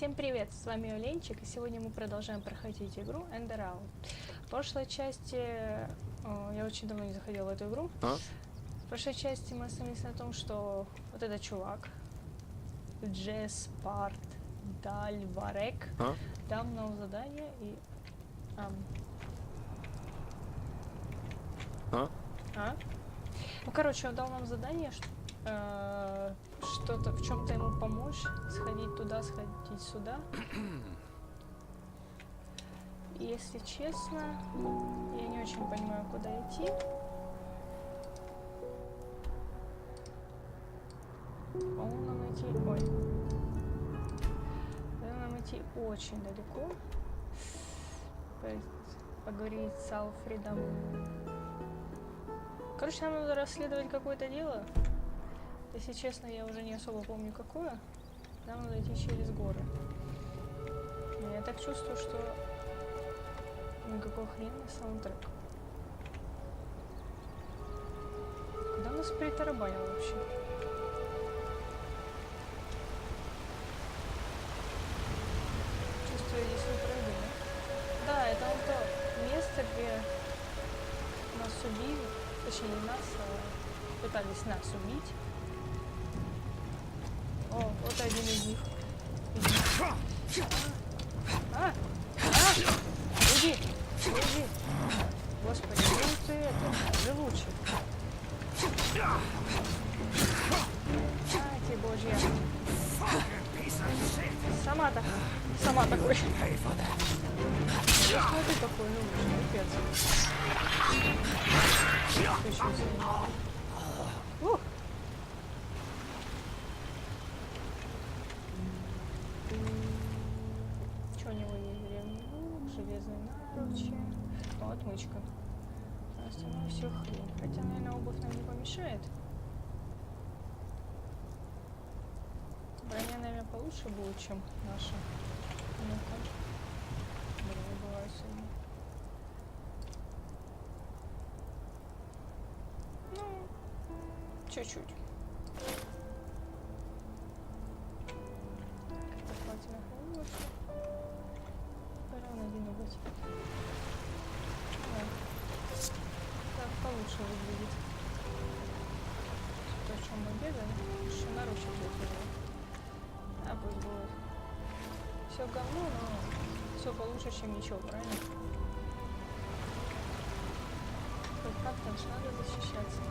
Всем привет, с вами Оленчик, и сегодня мы продолжаем проходить игру Enderal. В прошлой части... я очень давно не заходила в эту игру. В прошлой части мы остановились на том, что вот этот чувак, Джеспарт Дальварек, дал нам задание и... Ну, короче, он дал нам задание, что-то, в чем-то ему помочь, сходить туда, сходить сюда. И, если честно, я не очень понимаю, куда идти. По-моему, нам идти... Ой. Нам идти очень далеко. Поговорить с Алфредом. Короче, нам надо расследовать какое-то дело. Если честно, я уже не особо помню, какое. Нам надо идти через горы. Но я так чувствую, что никакого хрена саундтрек. Куда нас притарабанило вообще? Чувствую, здесь не пройду, да? Да, это вот то место, где нас убили. Точнее, не нас, а пытались нас убить. О, вот один из них. Уйди! Уйди! Господи, ну ты это, живучий. Ай, ты божья. Сама такой. Ну ты такой, ну пипец. Что у него есть? Древний лук, железные наручи, отмычка. Остальное все хрень. Хотя, наверное, обувь нам не помешает. Броня, наверное, получше будет, чем наша. Ну-ка. Блин, забываю сегодня. Ну, чуть-чуть. Пора один быть. Так получше выглядит. То, о чем мы бегаем, еще наручник выглядит. А пусть будет. Все говно, но все получше, чем ничего, правильно? Хоть как-то надо защищаться.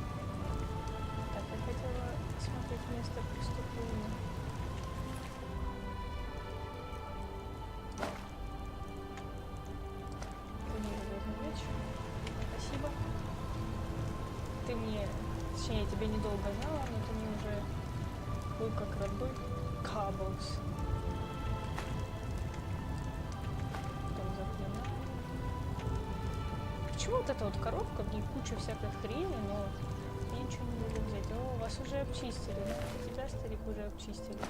Так, я хотела смотреть место преступления. Спасибо. Ты мне, точнее, я тебя недолго знала, но ты мне уже был как родной Каблс. Там заклинаю. Почему вот эта вот коробка, в ней куча всякой хрени, но я ничего не могу взять. О, вас уже обчистили, да? Тебя, старик, уже обчистили.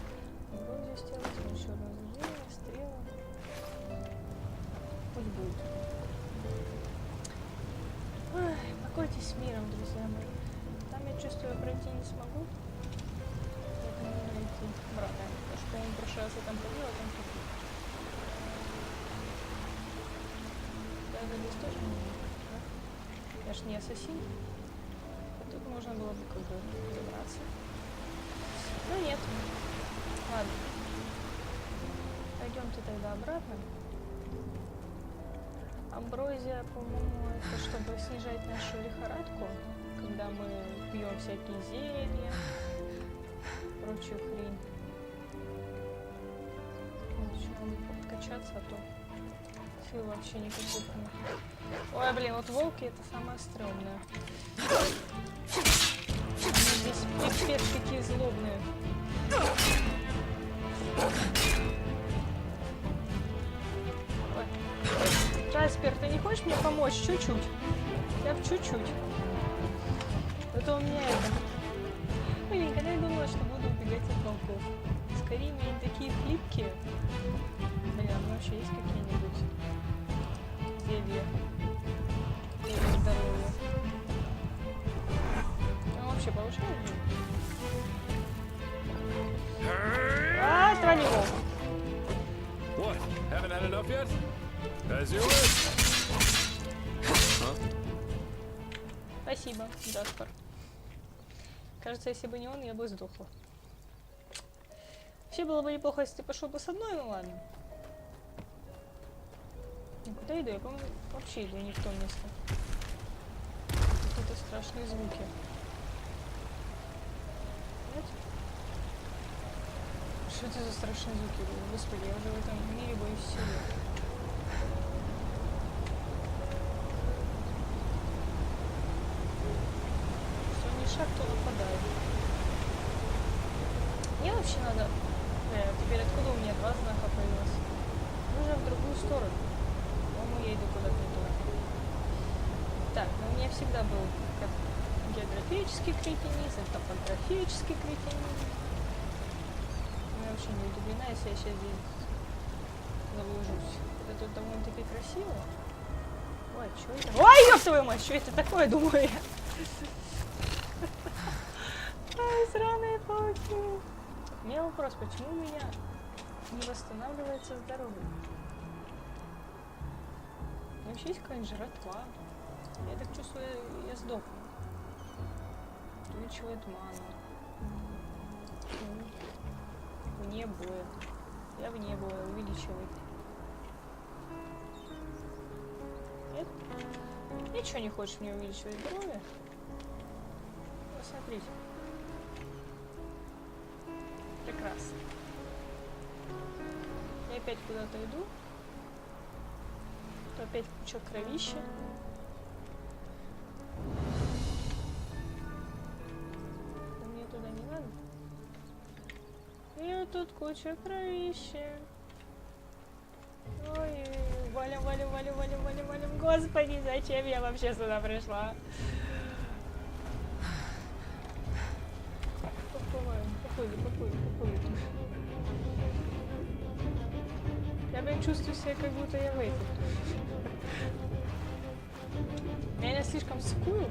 Могу здесь сделать еще одно зажжение, стрела. Пусть будет. Ой, покойтесь с миром, друзья мои. Там, я чувствую, пройти не смогу. Поэтому нужно идти обратно. Потому что я в прошлый раз я там ходила, там ходила. Даже здесь тоже не могу, да? Я ж не ассасин. А тут можно было бы как бы добраться. Но нет. Ладно. Пойдемте тогда обратно. Амброзия, по-моему, это чтобы снижать нашу лихорадку, когда мы пьем всякие зелья, прочую хрень. Начнем подкачаться, а то сил вообще никаких нет. Ой, блин, вот волки это самое стрёмное. Они здесь пипец такие злобные. Джаспер, ты не хочешь мне помочь? Чуть-чуть. Я в чуть-чуть. Это у меня это. Ой, никогда не думала, что буду убегать от волков. Скорее, они такие хлипкие. Блин, а вообще есть какие-нибудь зелья? Или здоровье? Ну, вообще повышает? А, это не волк. Haven't had enough yet? As you wish. Спасибо, Даспар. Кажется, если бы не он, я бы сдохла. Вообще было бы неплохо, если ты пошел бы с одной, ну ладно. Куда иду? Я, по-моему, вообще иду не в то место. Какие-то страшные звуки. Нет? Что это за страшные звуки? Господи, я уже в этом мире боюсь всего. Что ни шаг, то нападает. Мне вообще надо... теперь откуда у меня два знака появилось? Нужно в другую сторону. По-моему, я иду куда-то не туда. Так, ну у меня всегда был как географический кретинизм, топографический кретинизм. Я вообще не удивлена, если я сейчас здесь заблужусь. Это тут довольно-таки красиво. Ой, что это? Ой, ёб твою мать, что это такое, думаю я. Ай, сраные пауки. У меня вопрос, почему у меня не восстанавливается здоровье? Вообще есть какая-нибудь жратва. Я так чувствую, я сдохну. Увеличивает ману. Вне боя. Я вне боя, увеличивает. Нет? Ничего не хочешь мне увеличивать здоровье? Посмотрите. Прекрасно. Я опять куда-то иду. То опять куча кровища. Мне туда не надо. И тут куча кровища. Ой, валим, валим, валим, валим, валим, валим. Господи, зачем я вообще сюда пришла? Поплыли. Я прям чувствую себя, как будто я в этом. Меня слишком скуют.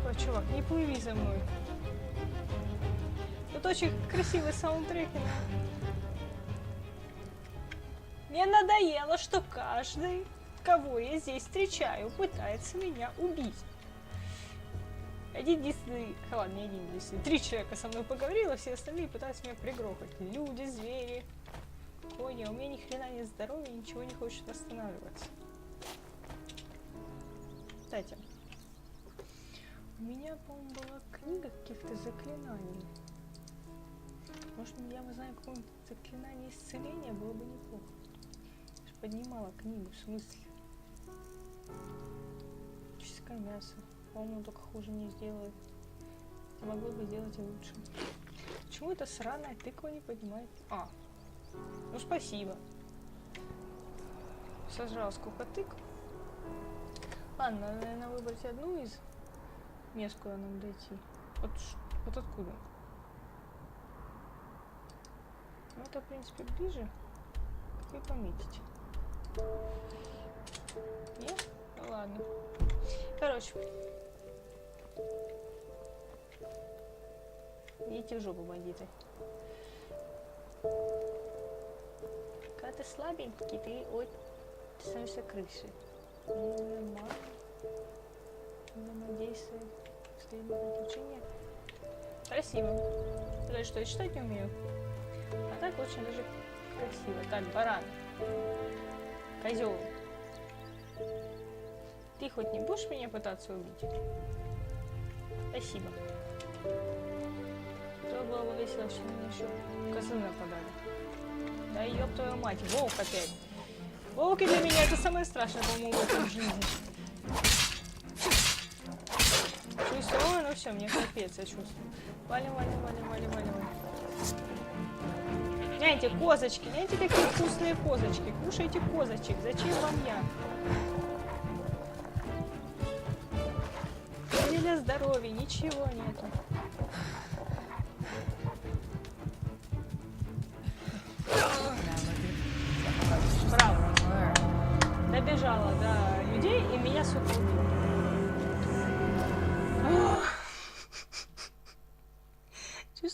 Ой, чувак, не плыви за мной. Тут очень красивый саундтрек. Мне надоело, что каждый, кого я здесь встречаю, пытается меня убить. Три человека со мной поговорило, все остальные пытаются меня пригрохать. Люди, звери, кони. У меня ни хрена нет здоровья, ничего не хочет восстанавливаться. Кстати, у меня, по-моему, была книга каких-то заклинаний. Может, я бы знаю, какое-нибудь заклинание исцеления было бы неплохо. Я же поднимала книгу, в смысле. Чистое мясо. По-моему, только хуже не сделает. Могло бы сделать и лучше. Почему эта сраная тыква не поднимает? А, ну спасибо. Сожрал сколько тыкв. Ладно, надо, наверное, выбрать одну из мест, куда нам дойти. Вот откуда? Ну, это, в принципе, ближе. Как и пометить. Нет? Ну, ладно. Короче. Идите в жопу, бандиты. Когда ты слабенький, ты становишься крышей. Взаимодействие. Приключения. Спасибо. Сказать, что я читать не умею. А так очень даже красиво. Так, баран. Козел. Ты хоть не будешь меня пытаться убить? Спасибо. То было бы весело, что мне еще козы нападали. Да ёб твою мать, волк опять. Волки для меня это самое страшное, по-моему, в этой жизни. Чувствую, ну все, мне капец, я чувствую. Валим. Гляньте, козочки, гляньте, какие вкусные козочки. Кушайте козочек, зачем вам я? Для здоровья, ничего нету. Браво. Добежала до людей и меня сука убила.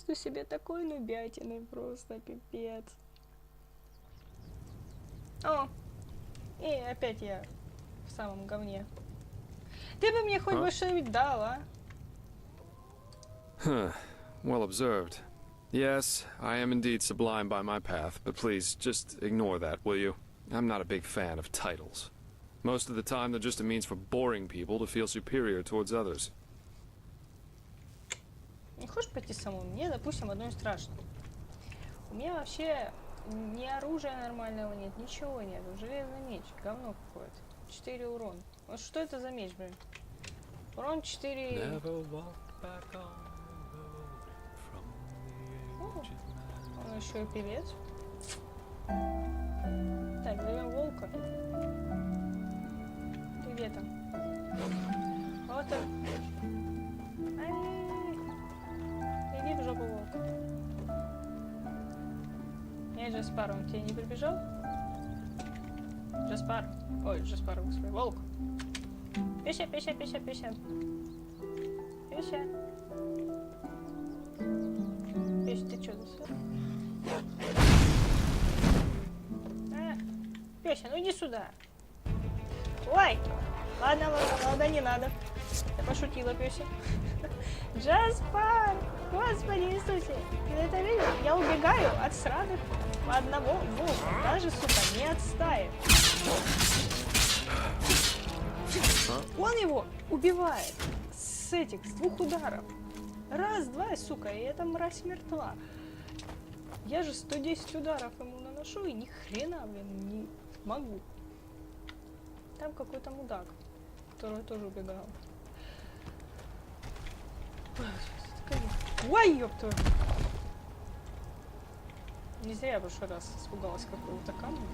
чувствую себя такой нубятиной, просто пипец. О, и опять я в самом говне. Ты бы мне хоть бы что-нибудь дал, а? Huh. Well observed. Yes, I am indeed sublime by my path, but please, just ignore that, will you? I'm not a big fan of titles. Most of the time, they're just a means for boring people to feel superior towards others. Не хочешь пойти самому? Мне, допустим, одно из страшно. У меня вообще ни оружия нормального нет, ничего нет. Железный меч, говно какое-то. 4 урон. Вот что это за меч, блин? Урон 4... Он еще и певец. Так, зовем волка. Ты где там? Вот он. Иди в жопу, волк. Нет, Джаспар, он к тебе не прибежал? Джаспар. Ой, Джаспар, господи. Волк. Пися, пися, пися, пися. Пися. Пися, ты что тут? Пися, ну иди сюда. Ой! Ладно, ладно, ладно, не надо. Я пошутила, Пися. Джаспар! Господи Иисусе! Ты это видишь? Я убегаю от сраных одного волка. Даже, сука, не отстает. Он его убивает с этих, с 2 ударов. Раз, 2, сука, и эта мразь мертва. Я же 110 ударов ему наношу и ни хрена, блин, не могу. Там какой-то мудак, который тоже убегал. Ой, ёпту! Не зря я в прошлый раз испугалась какого-то камня.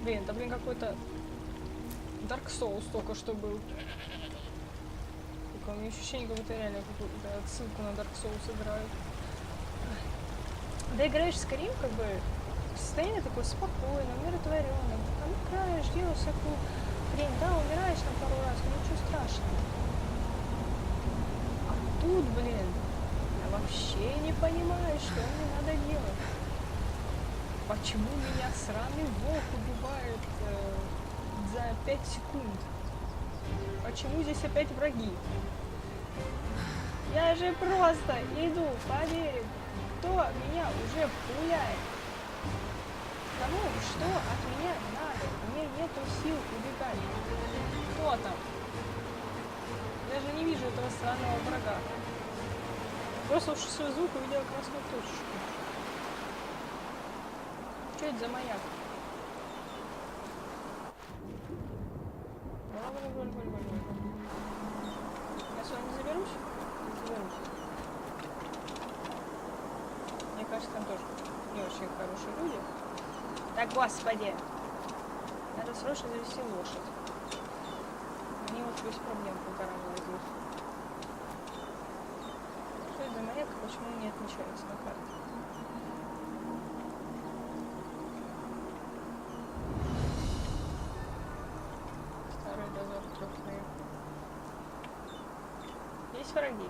Блин, это, блин, какой-то Dark Souls только что был. У меня ощущение, как будто реально какую-то отсылку на Dark Souls играют. Да играешь с Карим, как бы, состояние такое спокойное, умиротворенное. Там играешь, делаешь всякую хрень, да, умираешь там пару раз, но ничего страшного. А тут, блин, я вообще не понимаю, что мне надо делать. Почему меня сраный волк убивает за 5 секунд? Почему здесь опять враги? Я же просто иду по берегу. Кто меня уже пуляет? Кому что от меня надо? Мне нету сил убегать. Кто там? Даже не вижу этого странного врага. Просто уж свой звук увидела красную точку. Что это за маяк? Я с вами заберусь? Заберусь. Мне кажется, там тоже не очень хорошие люди. Так, господи! Надо срочно завести лошадь. Они вот без проблем по горам лазят. Что это за маяк? Почему он не отмечается на карте? Старый дозор трёхный. Есть враги.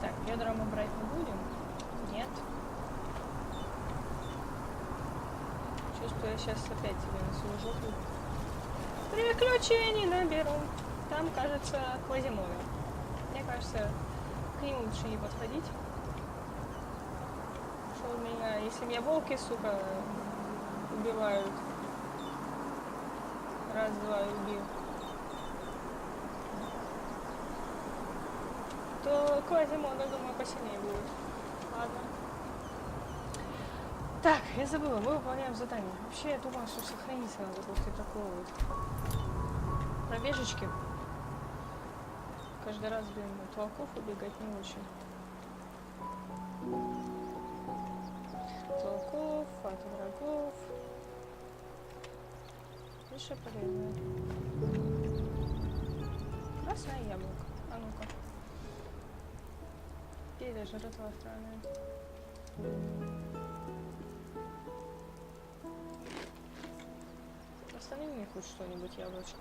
Так, ведра мы брать не будем? Нет. Чувствую, я сейчас опять тебе на свою жопу приключений наберу. Там, кажется, Квазимода. Мне кажется, к нему лучше не подходить. Что у меня, если меня волки, сука, убивают. Раз, два, и убил. То Квазимода, думаю, посильнее будет. Ладно. Так, я забыла, мы выполняем задание. Вообще, я думала, что сохраниться надо после такого вот пробежечки. Каждый раз, блин, от волков убегать не очень. От волков, от врагов. Пиша полезная. Красное яблоко. А ну-ка. Где даже жратва странная. мне хоть что-нибудь, яблочко.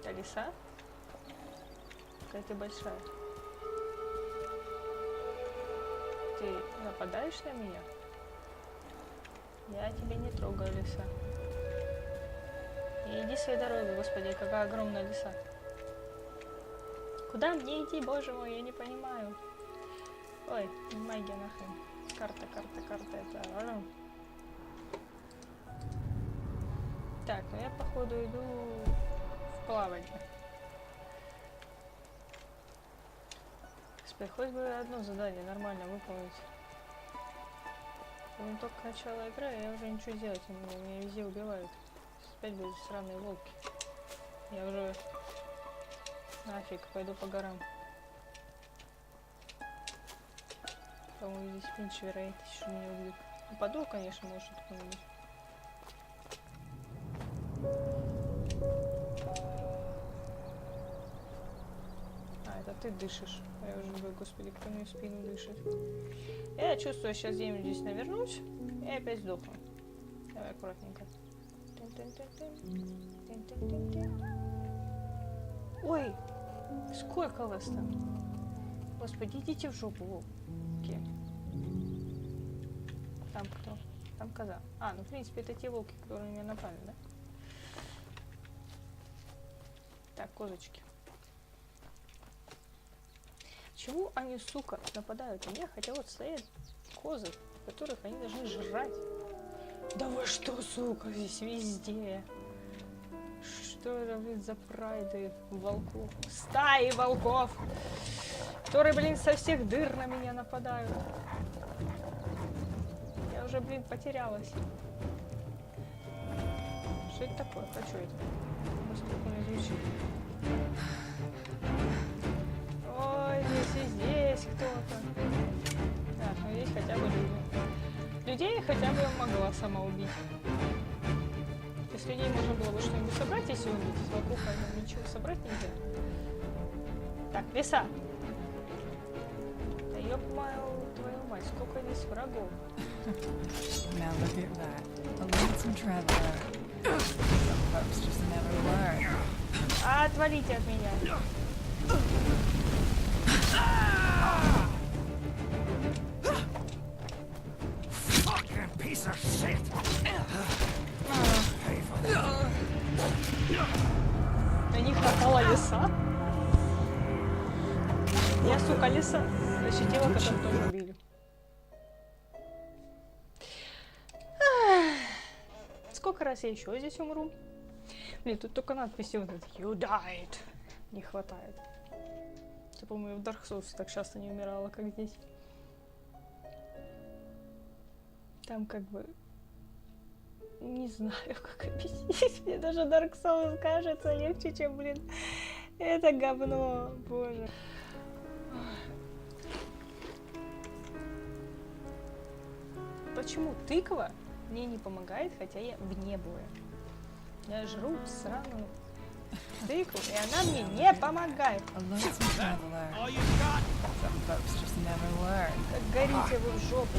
Это лиса? Какая ты большая. Ты нападаешь на меня? Я тебя не трогаю, лиса. Иди своей дорогой, господи, какая огромная лиса. Куда мне идти, боже мой, я не понимаю. Ой, магия нахрен. Карта, это... Так, ну я походу иду в плавание. Господи, хоть бы одно задание нормально выполнить. Ну, только начало игры, я уже ничего делать не могу, меня везде убивают. Опять будут сраные волки. Я уже нафиг, пойду по горам. По-моему, здесь меньше вероятность, что меня убьют. Упаду, конечно, может кто-нибудь. А, это ты дышишь. Я уже думаю, господи, кто мне в спину дышит. Я чувствую, сейчас где-нибудь здесь навернусь и опять сдохну. Давай аккуратненько. Ой, сколько вас там? Господи, идите в жопу, волки. Там кто? Там коза. А, ну в принципе это те волки, которые меня напали, да? Так, козочки. Чего они, сука, нападают на меня, хотя вот стоят козы, которых они должны жрать. Да вы что, сука, здесь везде? Что это, блин, за прайды волков? Стаи волков, которые, блин, со всех дыр на меня нападают. Я уже, блин, потерялась. Что это такое? А что это? Господи, как он звучит. Ой, здесь и здесь кто-то. Так, ну здесь хотя бы люди. Людей хотя бы я могла сама убить. То есть людей можно было бы что-нибудь собрать, если убить. С волков ничего собрать нельзя. Так, лиса. Да ёб твою мать, сколько здесь врагов. Now look at that. A lonesome traveler. Some folks just never learn. Отвалите от меня. Fucking piece of shit. На них напала лиса. Я, сука, лиса. Защитила, которую тоже убили. Сколько раз я еще здесь умру? Блин, тут только надписи вот это You died. Не хватает. Я, по-моему, в Dark Souls так часто не умирала, как здесь. Там как бы... Не знаю, как объяснить. Мне даже Dark Souls кажется легче, чем, блин, это говно. Боже. Почему тыква мне не помогает, хотя я вне боя? Я жру сраную тыкву, и она мне не помогает. A lonesome traveler. All you got? Some folks just never learn. Как горите вы в жопу.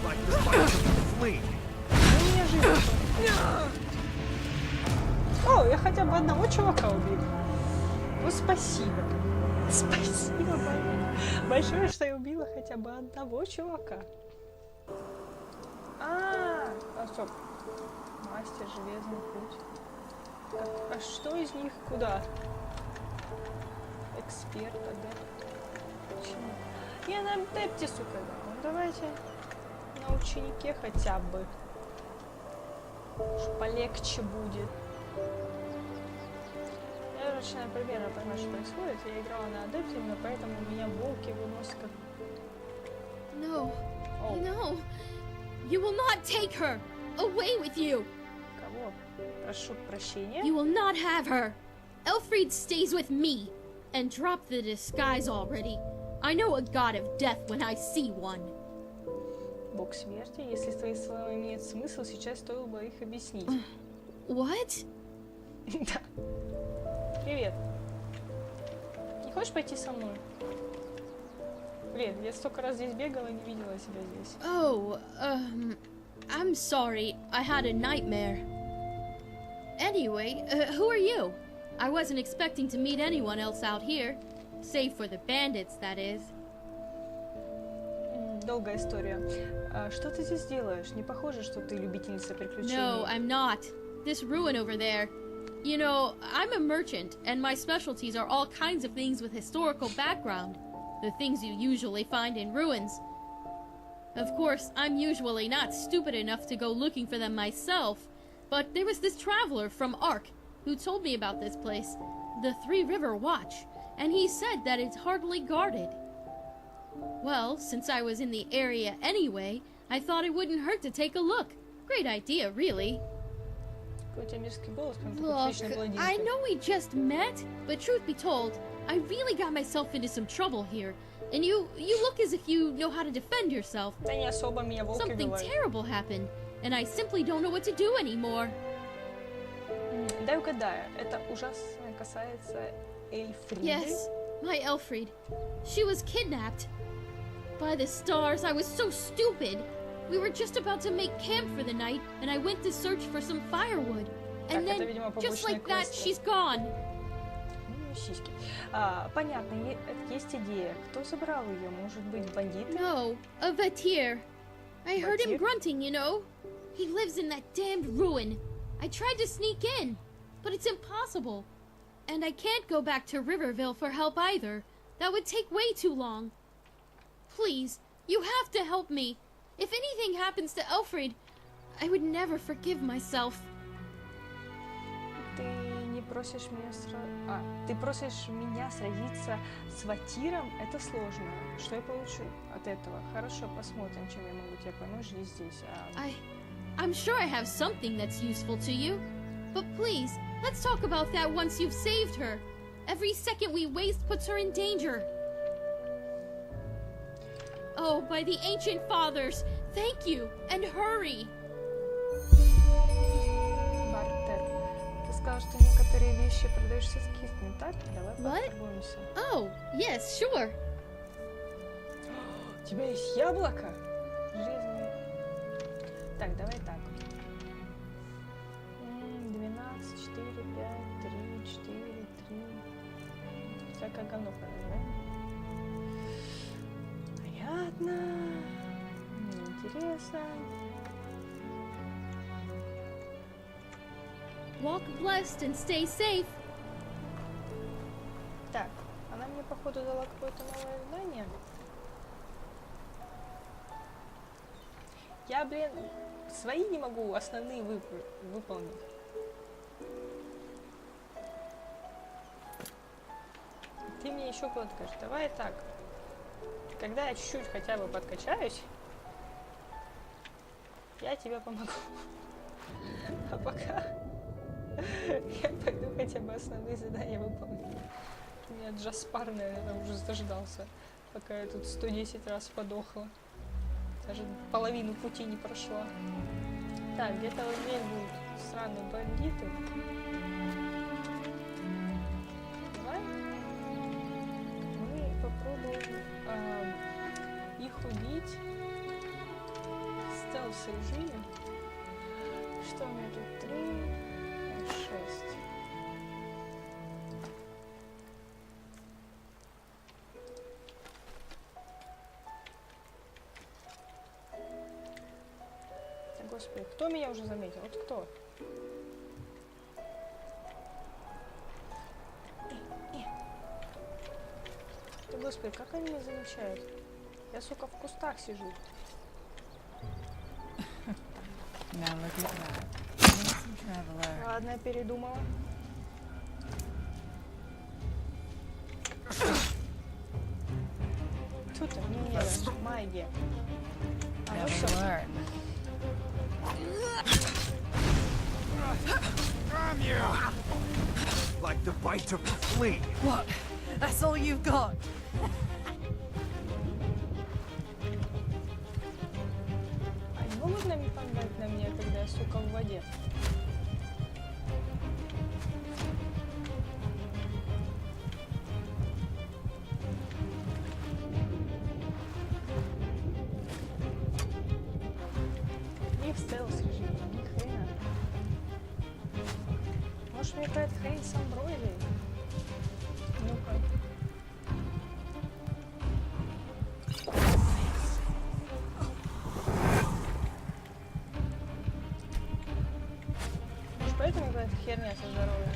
Like this fucking flea. Ну, мне жизнь. О, я хотя бы одного чувака убил. Ну, спасибо. Спасибо большое, что я убила хотя бы одного чувака. Стоп. Мастер, железный путь. А что из них куда? Эксперт, адепт. Почему? Я на адепте, сука, да. Ну, давайте на ученике хотя бы. Уж полегче будет. Я начинаю примерно понимать, что происходит. Я играла на адепте, именно поэтому меня волки выносят как... No. Оу. No. You will not take her away with you. Кого? Прошу прощения. You will not have her. Elfried stays with me. And drop the disguise already. I know a god of death when I see one. Бог смерти. Если твои слова имеют смысл, сейчас стоило бы их объяснить. What? Да. Привет. Не хочешь пойти со мной? Блин, я столько раз здесь бегала и не видела себя здесь. Oh, I'm sorry. I had a nightmare. Anyway, who are you? I wasn't expecting to meet anyone else out here. Save for the bandits, that is. Долгая история. Что ты здесь делаешь? Не похоже, что ты любительница приключений. No, I'm not. This ruin over there. You know, I'm a merchant, and my specialties are all kinds of things with historical background. The things you usually find in ruins. Of course, I'm usually not stupid enough to go looking for them myself, but there was this traveler from Ark who told me about this place, the Three River Watch, and he said that it's hardly guarded. Well, since I was in the area anyway, I thought it wouldn't hurt to take a look. Great idea, really. Какой у тебя мерзкий голос, прям такой Look, отличной блондинкой. I know we just met, but truth be told, I really got myself into some trouble here. And you look as if you know how to defend yourself. Да не особо, меня волки Something убивают. terrible happened, and I simply don't know what to do anymore. Дай угадаю, это ужасно касается Эльфриды? Yes, my Elfried. She was kidnapped. By the stars, I was so stupid. We were just about to make camp for the night, and I went to search for some firewood. And Так, это, then, видимо, just побочный like that, квест. she's гone. Сиськи. Понятно, есть идея. Кто забрал ее? Может быть, бандиты? No, a Vatir. I heard him Vatir? grunting, you know. He lives in that damned ruin. I tried to sneak in, but it's impossible. And I can't go back to Riverville for help either. That would take way too long. Please, you have to help me. If anything happens to Elfried, I would never forgive myself. Ты не просишь меня ты просишь меня сразиться с Ватиром? Это сложно. Что я получу от этого? Хорошо, посмотрим, чем я могу тебе помочь здесь. I'm sure I have something that's useful to you. But please, let's talk about that once you've saved her. Every second we waste puts her in danger. Oh, by the ancient fathers, thank you, and hurry. Бартер. Ты сказал, что некоторые вещи продаешься скидками, так? Давай What? поторгуемся. Oh, yes, sure. У тебя есть яблоко? Жизнь. Так, давай так. 12, 4, 5, 3, 4, 3. Всякое говно продать, да? Понятно. Интересно. Walk blessed and stay safe. Так, она мне, походу, дала какое-то новое задание. Я, блин, свои не могу основные выполнить. Ты мне еще куда-то скажешь. Давай так. Когда я чуть-чуть хотя бы подкачаюсь, я тебе помогу. А пока я пойду хотя бы основные задания выполню. У меня Джаспар, наверное, уже заждался, пока я тут 110 раз подохла. Даже половину пути не прошла. Так, где-то вот здесь будут сраные бандиты. Давай мы попробуем их убить в стелс-режиме. Что у меня тут? 3, 6. Господи, кто меня уже заметил? Вот кто? Да, Господи, как они меня замечают? Я, сука, в кустах сижу. Now look at that. Handsome traveler. Ладно, я передумала. Тут мне магия. А ну Never все. learn. Damn you! Like the bite of a flea. What? That's all you've got? А не могут нападать на меня, когда я, сука, в воде? в стелс режиме, ни хрена. Может, мне какая-то хрень с амброзией? Ну-ка. Может, поэтому какая-то херня со здоровьем?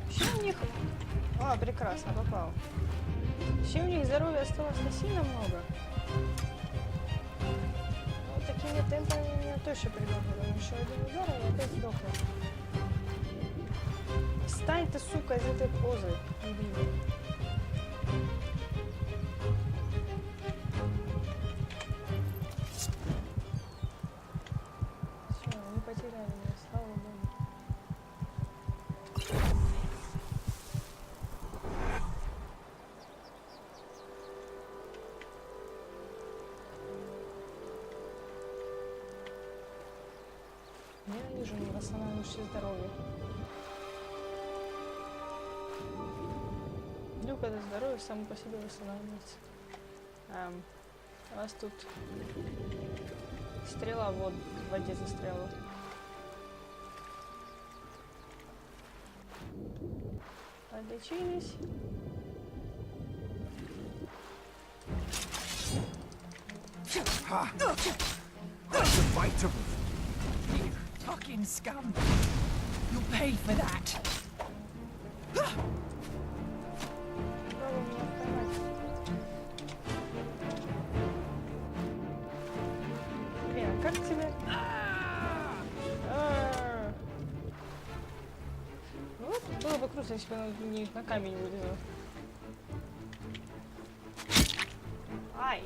Вообще у них... А, прекрасно, попал. Вообще у них здоровья осталось не сильно много. Но такими темпами меня точно придет. Еще один удар, и опять сдохла. Встань ты, сука, из этой позы. Убей. Все, не потеряли меня, слава богу. Я вижу, не восстанавливающее здоровье. Люк это здоровье само по себе восстанавливается. У вас тут стрела вот в воде застряла. Подлечились. Ha! That's a bite of... You fucking scum. You'll pay for that. Попробуй меня поймать. Блин, как тебе? Ну, вот было бы круто, если бы она не на камень вылезла. Ай!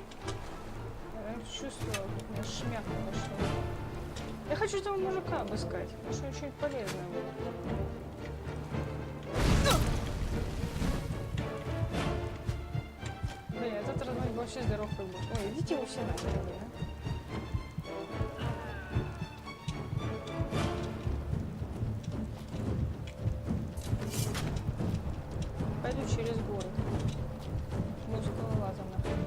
Я прям чувствую, как у меня шмяк пошло. Я хочу этого мужика обыскать. Может, у него что-нибудь полезное было. Блин, этот родной вообще здоров как бы. Ой, идите вы все нахер, а? Пойду через горы. Мы скалолазом нахер.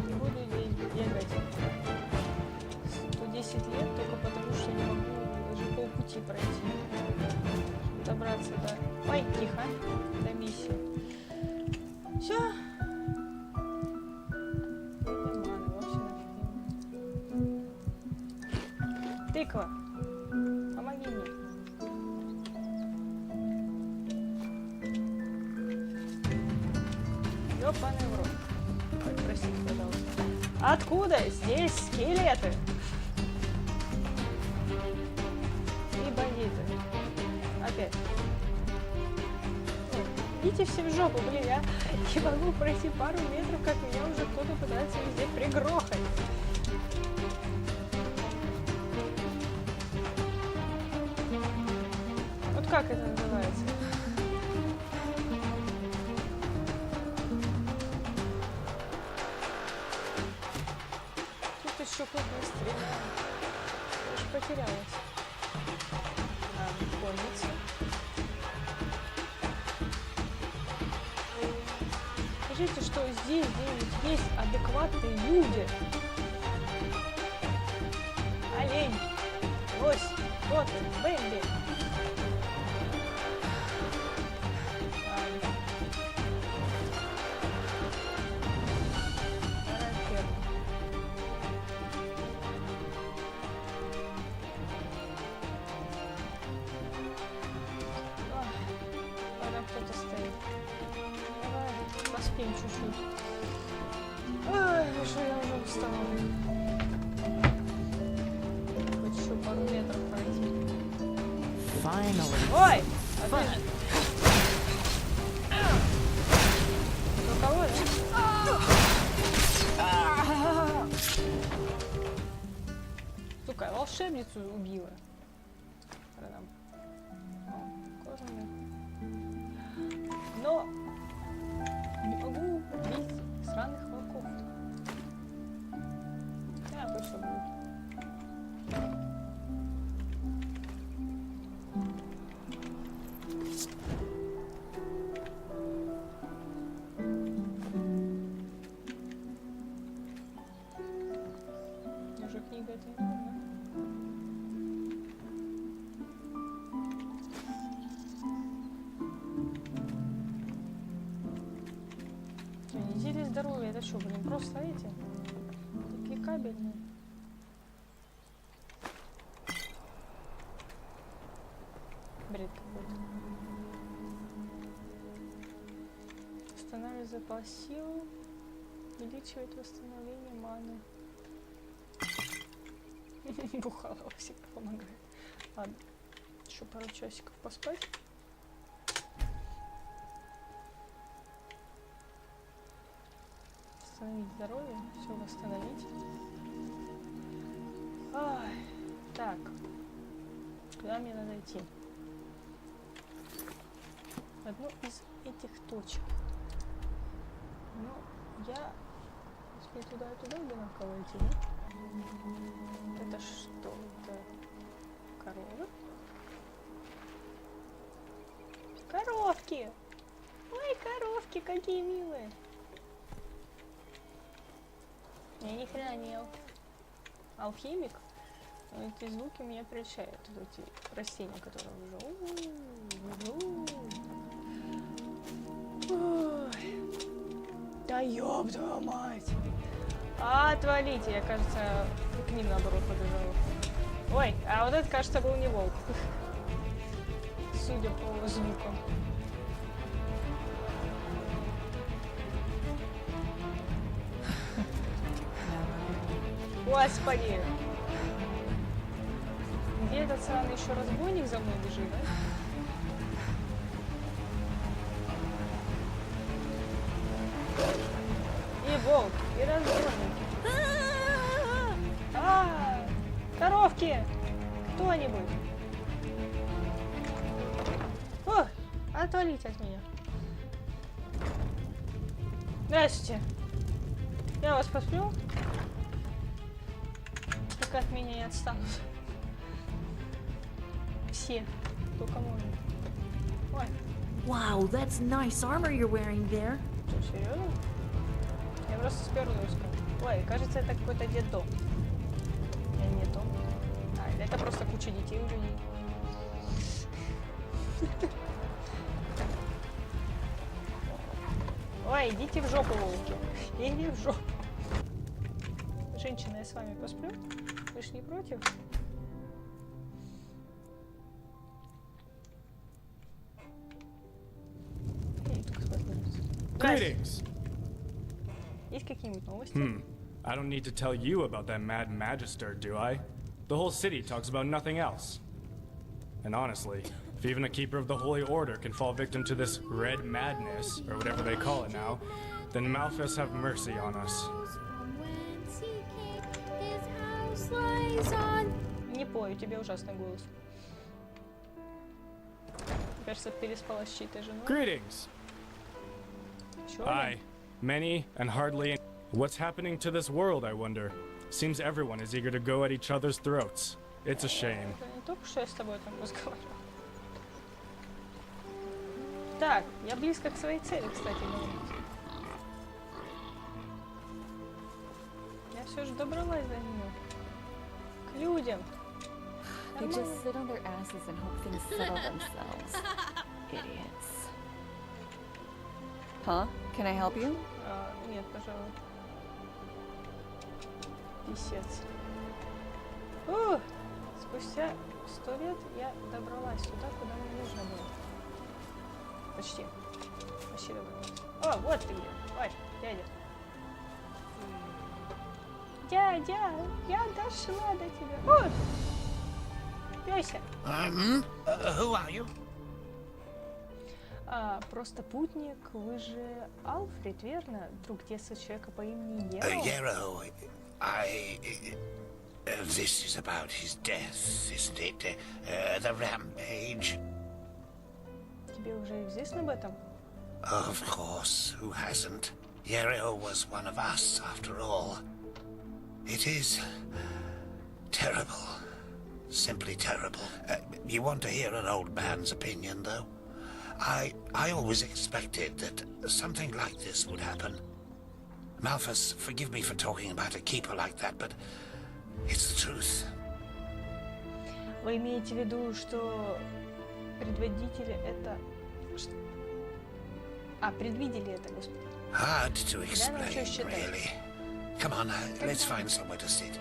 Не буду здесь бегать 110 лет только потому, что не могу даже полпути пройти. Чтобы добраться до... Ой, тихо, до миссии. Все. Тыква, помоги мне. Ёбаный в рот. Ой, простите, пожалуйста. Откуда здесь скелеты? И бандиты. Опять. Идите все в жопу, блин, я не могу пройти пару метров, как меня уже кто-то пытается везде пригрохать. Вот как это называется? Тут еще кто-то стреляет. Я же потерялась. Помнится. Скажите, что здесь где-нибудь есть адекватные люди? Олень, лось, коты, Бэмби. Кто-то стоит. Давай поспим чуть-чуть. Ой, что я уже устала. Хоть еще пару метров пройти. Ой! Опять. Ну кого, да? Сука, волшебницу убила. Продам. Кожаный. Но не могу убить сраных волков. Да, пусть что будет. это не нужно. Недели здоровья, это что, блин, просто эти? Такие кабельные. Бред какой-то. Восстанавливает запас сил. Увеличивает восстановление маны. Бухала всегда помогает. Ладно, еще пару часиков поспать. Восстановить здоровье, все восстановить. Ай, так, куда мне надо идти? Одну из этих точек. Ну, я успею туда и туда одинаково идти, да? Это что? Это коровы? Коровки! Ой, коровки, какие милые! Я ни хрена не алхимик, но эти звуки меня прельщают. Эти растения, которые да ёб твою мать! Отвалите, я, кажется, к ним наоборот побежала. Ой, а вот это, кажется, был не волк. Судя по звукам. Господи! Где этот сраный еще разбойник за мной бежит, да? И волк, и разбойник. Коровки! Кто-нибудь! О, отвалите от меня. Здравствуйте. Я вас посплю. Только от меня не отстанут. Все, только можно. Ой. Wow, that's nice armor you're wearing there. Что, серьезно? Я просто сперлась. Ой, кажется, это какой-то детдом. Или не то. А, это просто куча детей уже не. Ой, идите в жопу, волки. Иди в жопу. Женщина, я с вами посплю? Вы ж не против? Greetings. Есть какие-нибудь новости? I don't need to tell you about that mad magister, do I? The whole city talks about nothing else. And honestly, if even a keeper of the Holy Order can fall victim to this red madness, or whatever they call it now, then Malphus have mercy on us. Не пою, у тебя ужасный голос. Кажется, переспала с чьей-то женой. Greetings. Чё? Aye, many and hardly. What's happening to this world, I wonder? Seems everyone is eager to go at each other's throats. It's a shame. Это не только что я с тобой там разговаривала. Так, я близко к своей цели, кстати говоря. Я все же добралась до нее. К людям. They just sit on their asses and hope things settle themselves. Idiots. Huh? Can I help you? Нет, пожалуй. Писец. Спустя 100 лет я добралась туда, куда мне нужно было. Почти. Почти добралась. О, вот ты где. Ой, дядя. Дядя, я дошла до тебя. О! Пёся. Who are you? Просто путник, вы же Альфред, верно? Друг детства человека по имени Еро? Yarrow. This is about his death, isn't it? The rampage. Тебе уже известно об этом? Of course, who hasn't? Yarrow was one of us, after all. It is terrible. Simply terrible. You want to hear an old man's opinion, though? I always expected that something like this would happen. Malphus, forgive me for talking about a keeper like that, but It's the truth. Вы имеете в виду, что предводители это... предвидели это, господи. Hard to Да, научусь explain, читать. really. Come on, let's find somewhere to sit.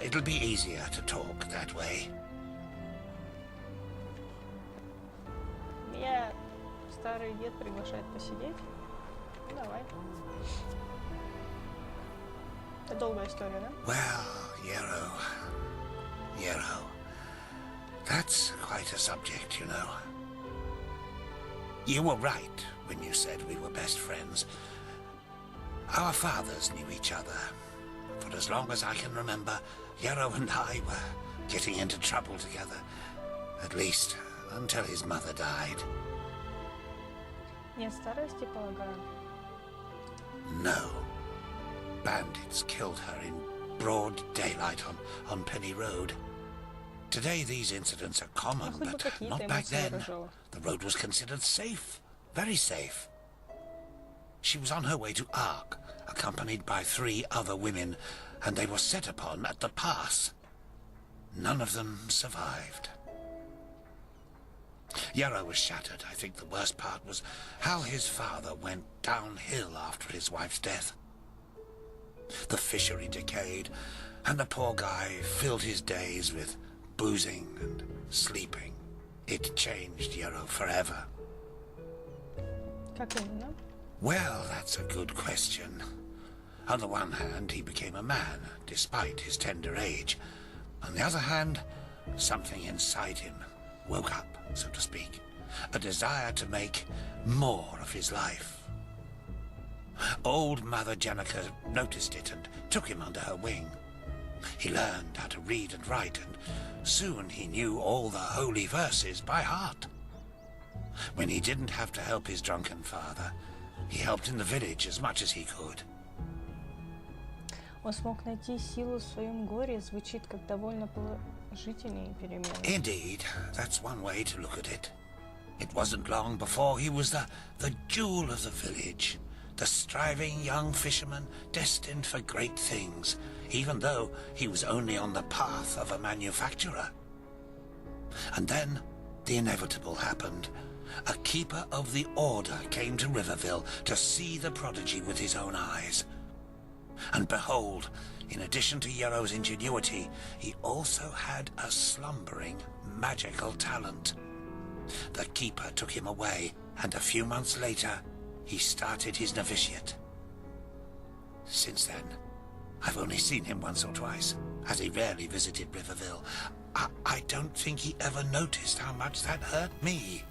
It'll be easier to talk that way. Меня старый дед приглашает посидеть. Ну, давай. Это долгая история, да? Well, Yero. That's quite a subject, you know. You were right when you said we were best friends. Our fathers knew each other. For as long as I can remember, Yero and I were getting into trouble together. At least, until his mother died. Нет старости, полагаю. No. Bandits killed her in broad daylight on Penny Road. Today these incidents are common, хоть бы but какие-то not back эмоции then. выражала. The road was considered safe. Very safe. She was on her way to Ark, accompanied by 3 other women, and they were set upon at the pass. None of them survived. Yarrow was shattered. I think the worst part was how his father went downhill after his wife's death. The fishery decayed, and the poor guy filled his days with boozing and sleeping. It changed Yarrow forever. Как именно? Well, that's a good question. On the one hand, he became a man, despite his tender age. On the other hand, something inside him woke up, so to speak. A desire to make more of his life. Old Mother Jenica noticed it and took him under her wing. He learned how to read and write, and soon he knew all the holy verses by heart. When he didn't have to help his drunken father, he helped in the village as much as he could. Он смог найти силу в своем горе, звучит как довольно положительные перемены. Indeed, that's one way to look at it. It wasn't long before he was the jewel of the village, the striving young fisherman destined for great things, even though he was only on the path of a manufacturer. And then the inevitable happened. A keeper of the order came to Riverville to see the prodigy with his own eyes. And behold, in addition to Yarrow's ingenuity, he also had a slumbering magical talent. The keeper took him away, and a few months later, he started his novitiate. Since then, I've only seen him once or twice, as he rarely visited Riverville. I don't think he ever noticed how much that hurt me.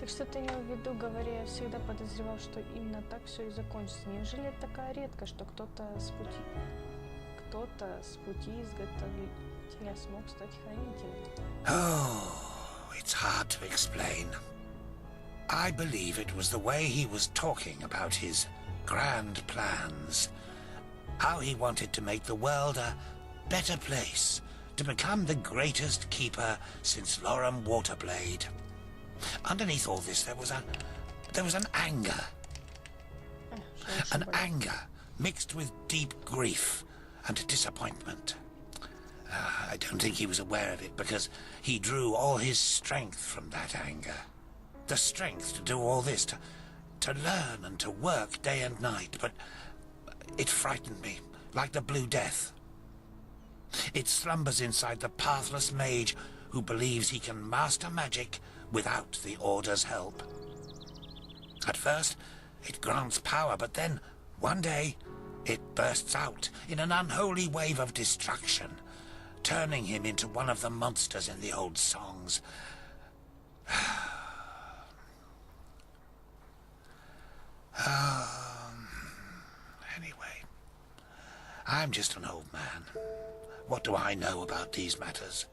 Так что ты имел в виду, говоря, я всегда подозревал, что именно так все и закончится. Неужели это такая редкость, что кто-то с пути изготовителя смог стать хранителем? Oh, it's hard to explain. I believe it was the way he was talking about his grand plans. How he wanted to make the world a better place, to become the greatest keeper since Loram Waterblade. Underneath all this, there was an anger. An anger mixed with deep grief and disappointment. I don't think he was aware of it because he drew all his strength from that anger. The strength to do all this, to learn and to work day and night, but it frightened me, like the Blue Death. It slumbers inside the pathless mage who believes he can master magic without the Order's help. At first, it grants power, but then, one day, it bursts out in an unholy wave of destruction, turning him into one of the monsters in the old songs. Anyway, I'm just an old man. What do I know about these matters?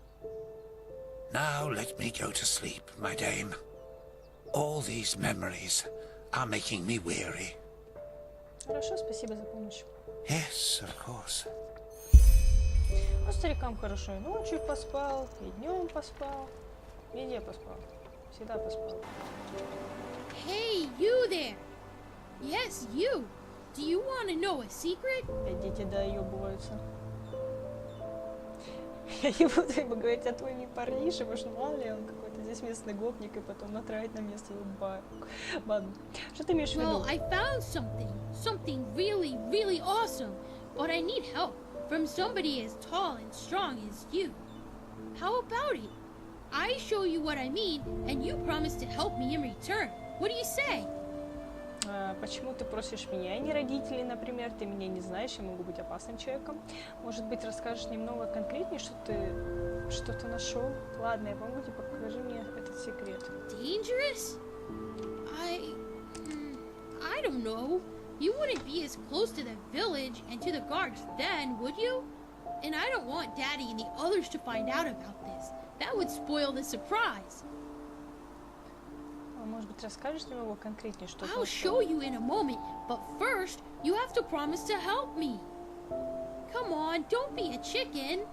Now let me go to sleep, my dame. All these memories are making me weary. Хорошо, спасибо за помощь. Yes, of course. Ну, старикам хорошо и ночью поспал, и днем поспал, везде поспал, всегда поспал. Hey, you there! Yes, you! Do you want to know a secret? Опять дети доебываются. Я не буду ему говорить, а твой не парниша, потому что мало ли он какой-то здесь местный гопник, и потом натравить на место банду. Что ты имеешь в Well, виду? I found something really, really awesome, but I need help from somebody as tall and strong as you. How about it? I show you what I mean, and you promise to help me in return. What do you say? Почему ты просишь меня, а не родителей, например? Ты меня не знаешь, я могу быть опасным человеком. Может быть, расскажешь немного конкретнее, что ты что-то нашел? Ладно, я помогу тебе, покажи мне этот секрет. Dangerous? I don't know. You wouldn't be as close to the village and to the guards then, would you? And I don't want Daddy and the others to find out about this. That would spoil the surprise. А может быть, расскажешь немного конкретнее, что ты I'll нашел? show you in a moment, but first, you have to promise to help me. Come on, don't be a chicken.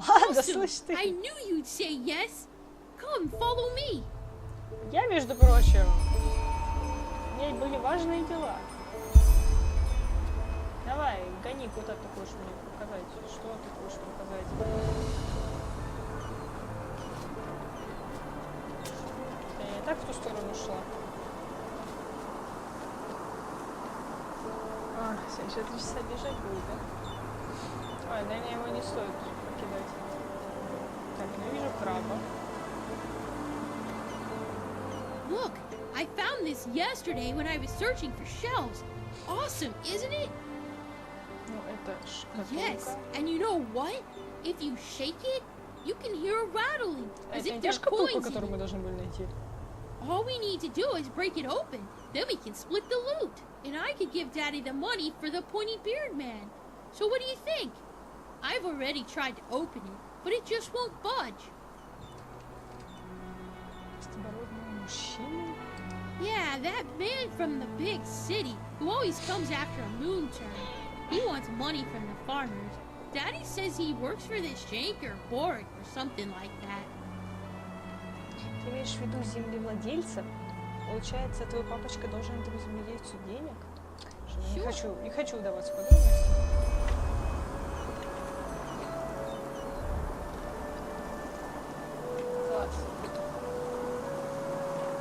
Ладно, Awesome. слышь ты. I knew you'd say yes. Come, follow me. Я, между прочим, у меня были важные дела. Давай, гони, куда ты хочешь мне показать? Что ты хочешь показать? Я и так в ту сторону шла. Еще 3 часа бежать будет, да? Ой, наверное, его не стоит покидать. Так, я вижу краба. Look, I found this yesterday when I was searching for shells. Awesome, isn't it? Ну, это шкатулка. Yes, and you know what? If you shake it, you can hear a rattling, as Это не if та there's шкатулка, coins in которую мы it. должны были найти. All we need to do is break it open. Then we can split the loot. And I could give Daddy the money for the pointy beard man. So what do you think? I've already tried to open it, but it just won't budge. Простобородный мужчина. Yeah, that man from the big city who always comes after a moon turn. He wants money from the farmers. Daddy says he works for this Janker Boric or something like that. Ты имеешь в виду землевладельца? Получается, твой папочка должен этому земледельцу денег? Что, не хочу удаваться в подробности. Класс.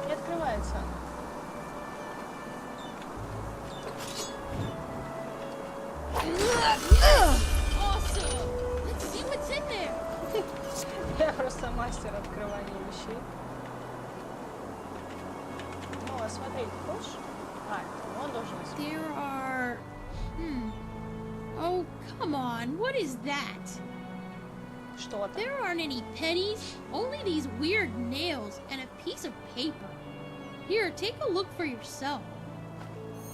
Не открывается. Awesome! Let's see what's in there. Я просто мастер открывания вещей. Ну, а смотреть хочешь? Он должен смотреть. There are... Oh, come on. What is that? Что там? There aren't any pennies, only these weird nails and a piece of paper. Here, take a look for yourself.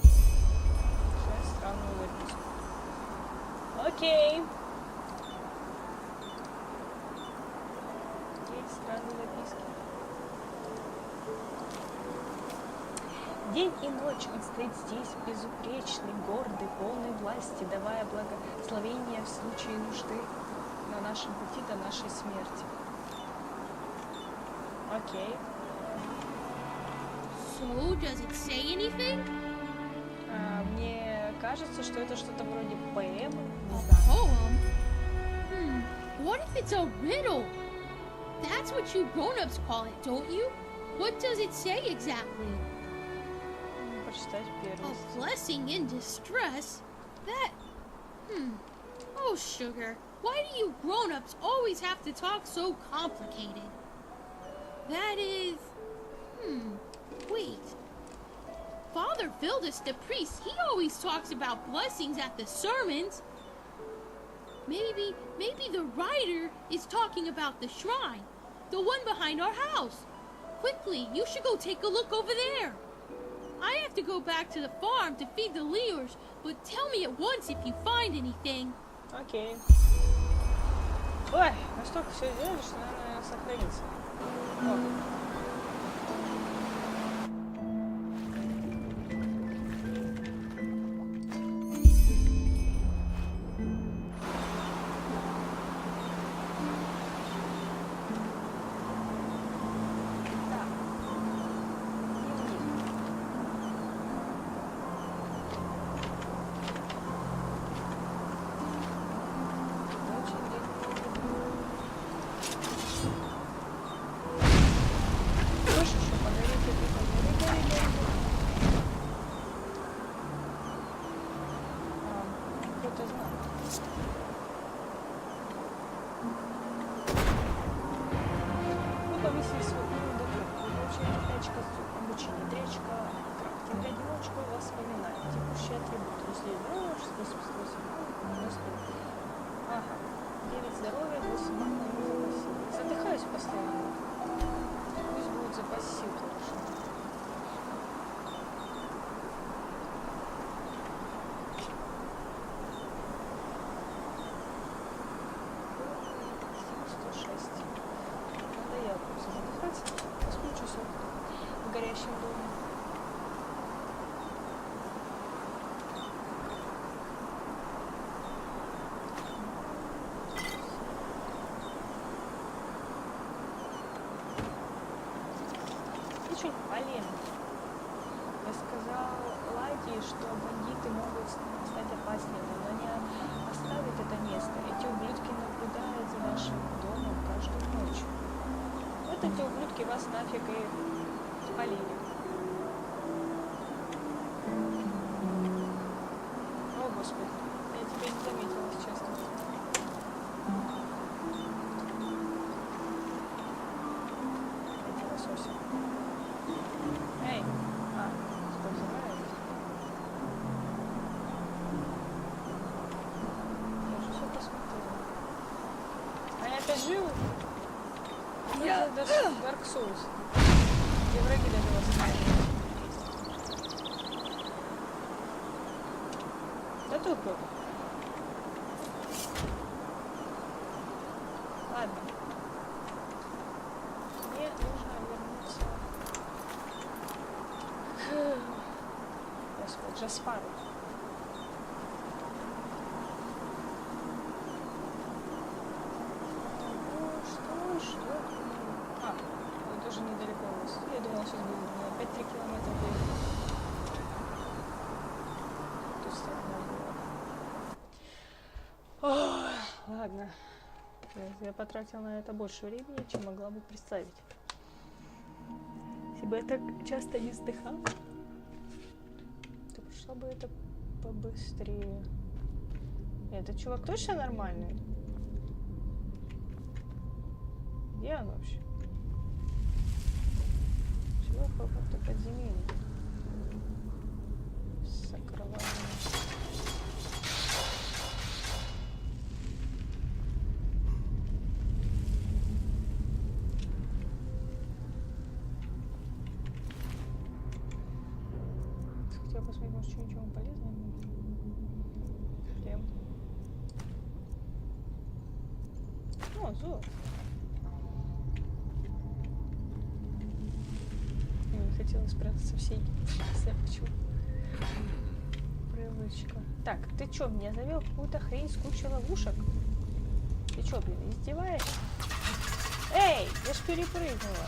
Сейчас странную записку. Окей. Есть странные записки. День и ночь он стоит здесь, безупречный, гордый, полный власти, давая благословение в случае нужды на нашем пути до нашей смерти. Окей. So, does it say anything? Мне кажется, что это что-то вроде поэмы. A poem? What if it's a riddle? That's what you grown-ups call it, don't you? What does it say exactly? Прочитать первый. A blessing in distress? That... Oh, sugar, why do you grown-ups always have to talk so complicated? That is... Wait. Father Vildus, the priest, he always talks about blessings at the sermons. Maybe the writer is talking about the shrine. The one behind our house. Quickly, you should go take a look over there. I have to go back to the farm to feed the Leors, but tell me at once if you find anything. Окей. Ой, настолько все сделали, что, наверное, сохранится. О. какой-то знак. Мы повесили свой первый документ. Получили 5 очков обучения, 3 очка крафтинга, 1 очко воспоминаний. Текущий атрибут. Если играешь, 88, ага. 9 здоровья, 8 маны. Задыхаюсь постоянно. Пусть будет запас сил хорошо. В горящем доме. Очень полезно. Я сказал Ладе, что бандиты могут стать опаснее, но они оставят это место. Эти ублюдки наблюдают за нашим домом каждую ночь. Вот эти ублюдки вас нафиг и спалили. О, Господи, я тебя не заметила, честно. Эти лососи. Эй! А, что забирает? Я же все посмотрела. А я опять живу? Я даже Dark Souls. Где враги даже восстанавливают. Да тут был. Ладно. Мне нужно вернуться к... Господи, Джаспару. Что? А, он тоже недалеко у нас. Я думала, сейчас будет опять 3 километра. Тут сторона была. Ой, ладно. Я потратила на это больше времени, чем могла бы представить. Если бы я так часто не вздыхала, то прошло бы это побыстрее. Этот чувак точно нормальный? Где он вообще? Чего какой-то подземелье? Сокровенное. Хотела посмотреть, может, что-нибудь полезное будет. Прям. О, золото. Я не хотела спрятаться всей. Я хочу. Привычка. Так, ты чё, меня завел в какую-то хрень с кучей ловушек? Ты чё, блин, издеваешься? Эй, я ж перепрыгнула.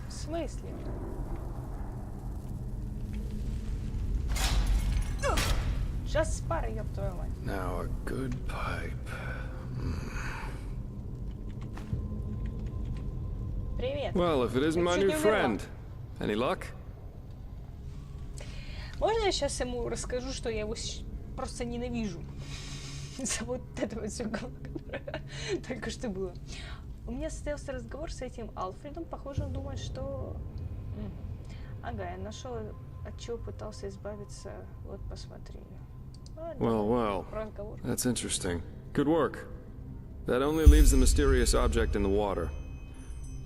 В смысле? Сейчас пара, ёб твою мать. Now a good pipe. Привет. Well, if it isn't my new friend. Any luck? Можно я сейчас ему расскажу, что я его просто ненавижу? За вот этого всего, которое только что было. У меня состоялся разговор с этим Альфредом. Похоже, он думает, что... Ага, я нашел, от чего пытался избавиться. Вот, посмотри. Well, that's interesting. Good work. That only leaves the mysterious object in the water.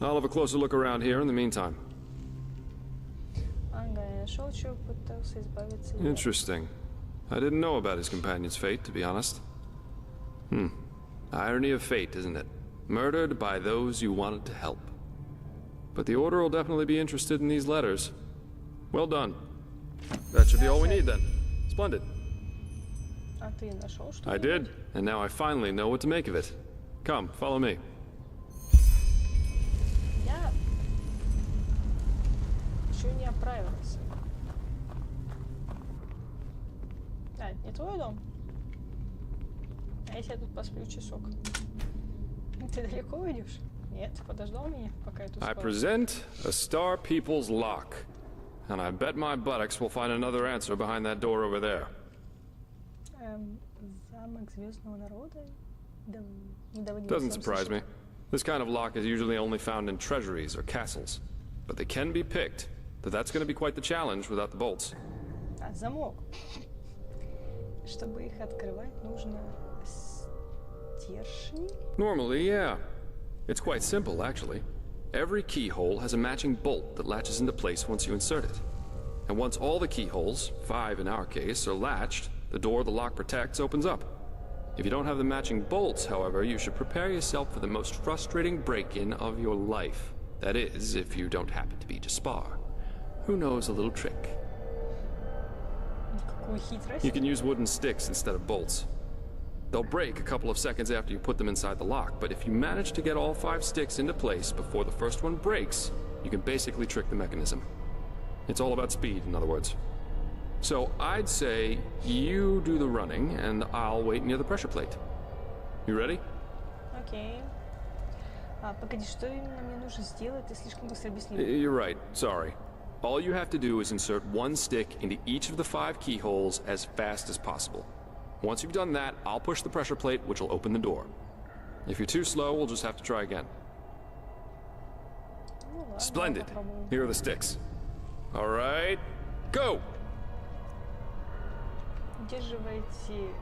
I'll have a closer look around here in the meantime. Interesting. I didn't know about his companion's fate, to be honest. Irony of fate, isn't it? Murdered by those you wanted to help. But the Order will definitely be interested in these letters. Well done. That should be all we need then. Splendid. I did, and now I finally know what to make of it. Come, follow me. Я еще не оправилась. А, не твой дом? А если я тут посплю часок? Ты далеко уйдешь? Нет, подождал меня, пока я тут спала. I present a Star People's lock, and I bet my buttocks will find another answer behind that door over there. Замок звездного народа? Да, не доводилось Doesn't вам surprise me. слышать. This kind of lock is usually only found in treasuries or castles. But they can be picked, though that's going to be quite the challenge without the bolts. А, замок. Чтобы их открывать, нужно стержни. Normally, yeah. It's quite simple, actually. Every keyhole has a matching bolt that latches into place once you insert it. And once all the keyholes, 5 in our case, are latched, the door the lock protects opens up. If you don't have the matching bolts, however, you should prepare yourself for the most frustrating break-in of your life. That is, if you don't happen to be Jaspar, who knows a little trick. Какую хитрость. You can use wooden sticks instead of bolts. They'll break a couple of seconds after you put them inside the lock, but if you manage to get all 5 sticks into place before the first one breaks, you can basically trick the mechanism. It's all about speed, in other words. So I'd say you do the running, and I'll wait near the pressure plate. You ready? Окей. А, погоди, что именно мне нужно сделать? Ты слишком быстро объяснил. You're right, sorry. All you have to do is insert 1 stick into each of the 5 keyholes as fast as possible. Once you've done that, I'll push the pressure plate, which will open the door. If you're too slow, we'll just have to try again. Ну ладно, Splendid. попробуем. Here are the sticks. All right, go! Удерживайте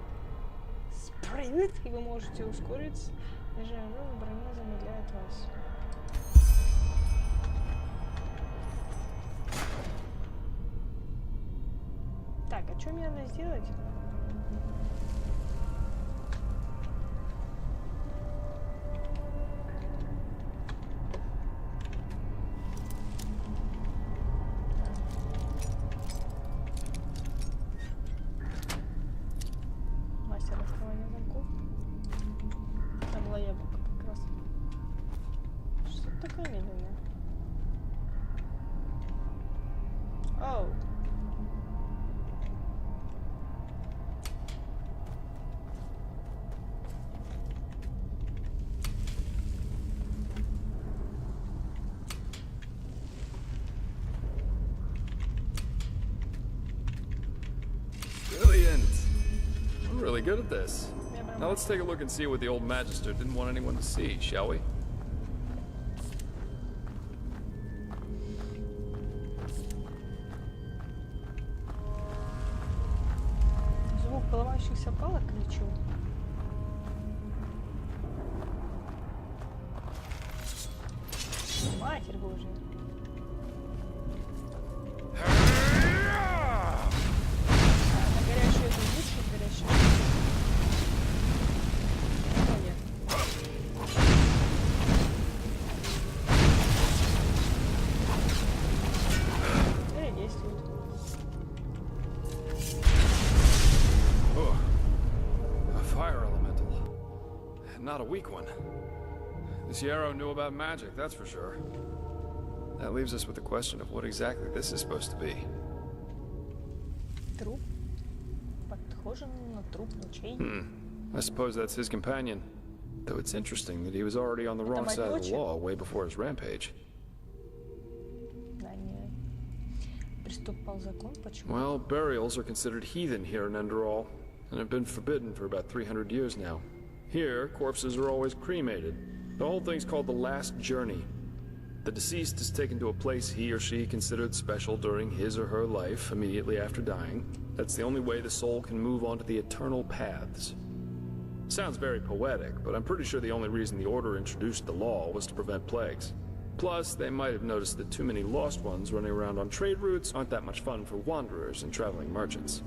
спринт, и вы можете ускориться. Нажимаем броня замедляет вас. Так, а что мне надо сделать? Мастер открывания замков. Там была яблоко как раз. Что такое медленное? Оу. Brilliant! I'm really good at this. Now let's take a look and see what the old Magister didn't want anyone to see, shall we? Звук поломающихся палок или чего? Матерь Божья. На горячую эту близко горячую. О, нет. Или действует. Oh, a fire elemental. Not a weak one. This Yarrow knew about magic, that's for sure. That leaves us with the question of what exactly this is supposed to be. Труп. Похоже на труп лучей. I suppose that's his companion. Though it's interesting that he was already on the wrong мать side of the ночи. law way before his rampage. Да, не приступал закон. Почему? Well, burials are considered heathen here in Enderal, and have been forbidden for about 300 years now. Here, corpses are always cremated. The whole thing's called the Last Journey. The deceased is taken to a place he or she considered special during his or her life, immediately after dying. That's the only way the soul can move on to the eternal paths. Sounds very poetic, but I'm pretty sure the only reason the Order introduced the law was to prevent plagues. Plus, they might have noticed that too many lost ones running around on trade routes aren't that much fun for wanderers and traveling merchants.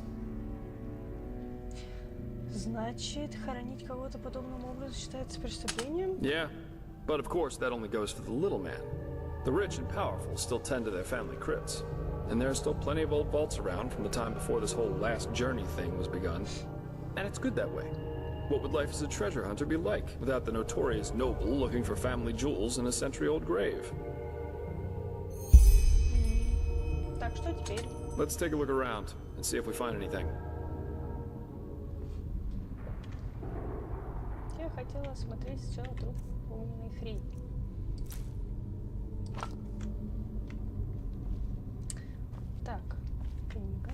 Значит, хоронить кого-то подобным образом считается преступлением? Yeah, but of course that only goes for the little man. The rich and powerful still tend to their family crypts. And there are still plenty of old vaults around from the time before this whole last journey thing was begun. And it's good that way. What would life as a treasure hunter be like without the notorious noble looking for family jewels in a century-old grave? Так, что теперь? Let's take a look around and see if we find anything. Я хотела осмотреть сначала труп огненной хрени. Так, книга.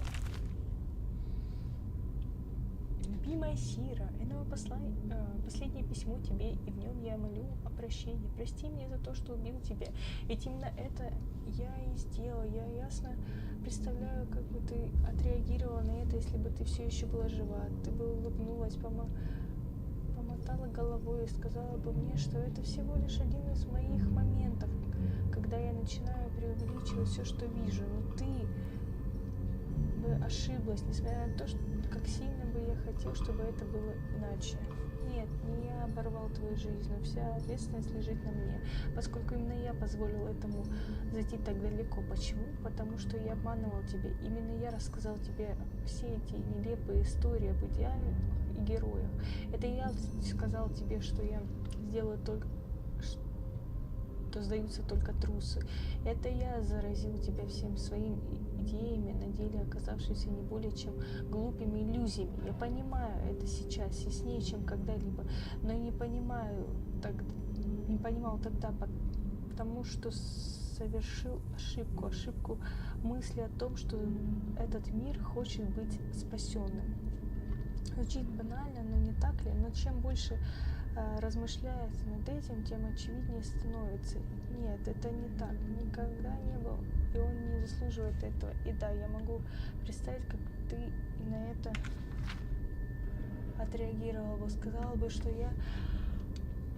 Любимая Сира, это последнее письмо тебе, и в нем я молю о прощении. Прости меня за то, что убил тебя. Ведь именно это я и сделал. Я ясно представляю, как бы ты отреагировала на это, если бы ты все еще была жива. Ты бы улыбнулась, помотала головой и сказала бы мне, что это всего лишь один из моих моментов, когда я начинаю преувеличивать все, что вижу. Но ты бы ошиблась, несмотря на то, что как сильно бы я хотел, чтобы это было иначе. Нет, не я оборвал твою жизнь, но вся ответственность лежит на мне, поскольку именно я позволил этому зайти так далеко. Почему? Потому что я обманывал тебя. Именно я рассказал тебе все эти нелепые истории об идеале и героях. Это я сказал тебе, что я сделаю только, что сдаются только трусы. Это я заразил тебя всем своими идеями, на деле оказавшимися не более чем глупыми иллюзиями. Я понимаю это сейчас яснее, чем когда-либо, но не понимал тогда, потому что совершил ошибку мысли о том, что этот мир хочет быть спасенным. Звучит банально, но не так ли? Но чем больше размышляется над этим, тем очевиднее становится. Нет, это не так. Никогда не был. И он не заслуживает этого. И да, я могу представить, как ты на это отреагировал бы. Сказал бы, что я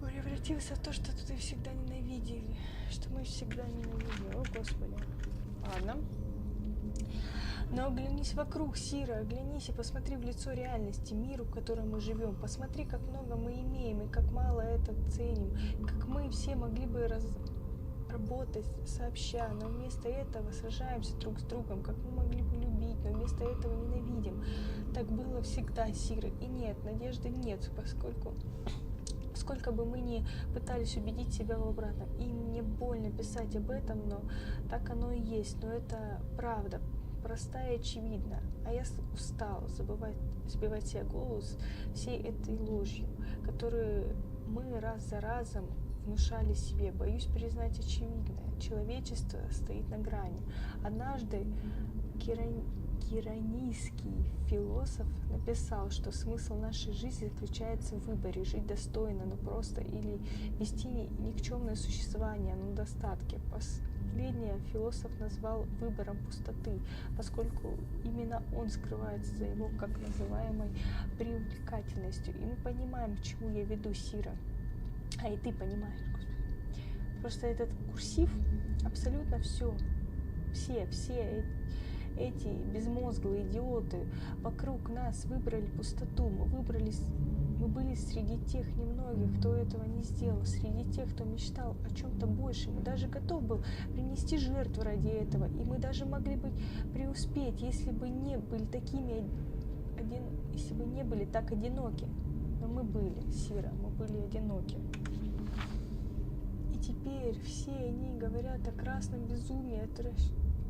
превратился в то, что ты всегда ненавидели. Что мы всегда ненавидели. О, Господи. Ладно. Но оглянись вокруг, Сира, оглянись и посмотри в лицо реальности, миру, в котором мы живем. Посмотри, как много мы имеем и как мало это ценим. Как мы все могли бы работать сообща, но вместо этого сражаемся друг с другом. Как мы могли бы любить, но вместо этого ненавидим. Так было всегда, Сира. И нет, надежды нет, поскольку сколько бы мы ни пытались убедить себя в обратном. И мне больно писать об этом, но так оно и есть. Но это правда. Простая и очевидна, а я устал сбивать себе голову всей этой ложью, которую мы раз за разом внушали себе. Боюсь признать очевидное. Человечество стоит на грани. Однажды киранийский философ написал, что смысл нашей жизни заключается в выборе жить достойно, но просто, или вести никчемное существование, но достатке. Последнее философ назвал выбором пустоты, поскольку именно он скрывается за его, как называемой, привлекательностью. И мы понимаем, к чему я веду, Сира. А и ты понимаешь, Господи. Просто этот курсив абсолютно все эти безмозглые идиоты вокруг нас выбрали пустоту. Мы были среди тех немногих, кто этого не сделал, среди тех, кто мечтал о чем-то большем, и даже готов был принести жертву ради этого. И мы даже могли бы преуспеть, если бы не были так одиноки. Но мы были, Сира, мы были одиноки. И теперь все они говорят о красном безумии,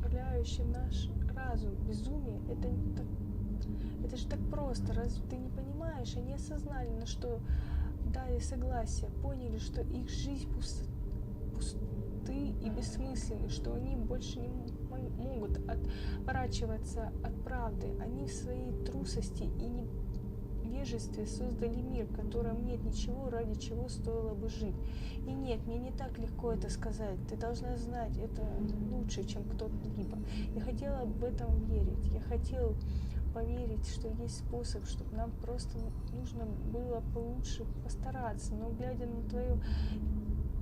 отравляющем наш разум. Безумие — это же так просто. Разве ты не понимаешь? Они осознали, на что дали согласие, поняли, что их жизнь пусты и бессмысленны, что они больше не могут отворачиваться от правды. Они в своей трусости и невежестве создали мир, в котором нет ничего, ради чего стоило бы жить. И нет, мне не так легко это сказать. Ты должна знать это лучше, чем кто-либо. Я хотела в этом верить. Я хотела поверить, что есть способ, чтобы нам просто нужно было получше постараться. Но глядя на твое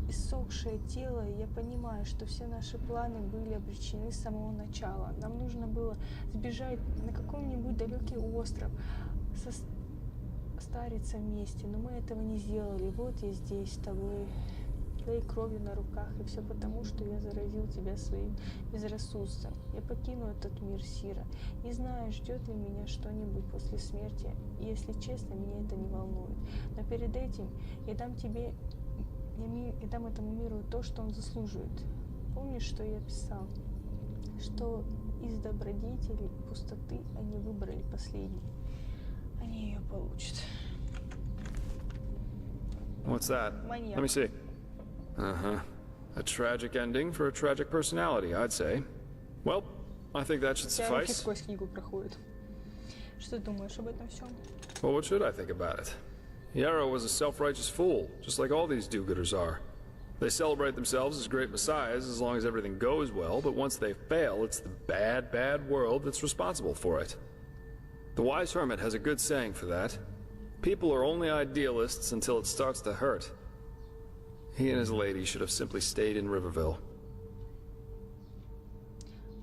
иссохшее тело, я понимаю, что все наши планы были обречены с самого начала. Нам нужно было сбежать на какой-нибудь далекий остров, состариться вместе, но мы этого не сделали. Вот я здесь с тобой, твоей кровью на руках, и все потому, что я заразил тебя своим безрассудством. Я покину этот мир, Сира. Не знаю, ждет ли меня что-нибудь после смерти, и, если честно, меня это не волнует. Но перед этим я дам этому миру то, что он заслуживает. Помнишь, что я писал? Что из добродетели и пустоты они выбрали последний. Они ее получат. What's that? Маньяк. Let me see. Uh-huh. A tragic ending for a tragic personality, I'd say. Well, I think that should Руки suffice. сквозь книгу проходят. Что ты думаешь об этом всем? Well, what should I think about it? Yarrow was a self-righteous fool, just like all these do-gooders are. They celebrate themselves as great messiahs as long as everything goes well, but once they fail, it's the bad, bad world that's responsible for it. The wise hermit has a good saying for that. People are only idealists until it starts to hurt. He and his lady should have simply stayed in Riverville.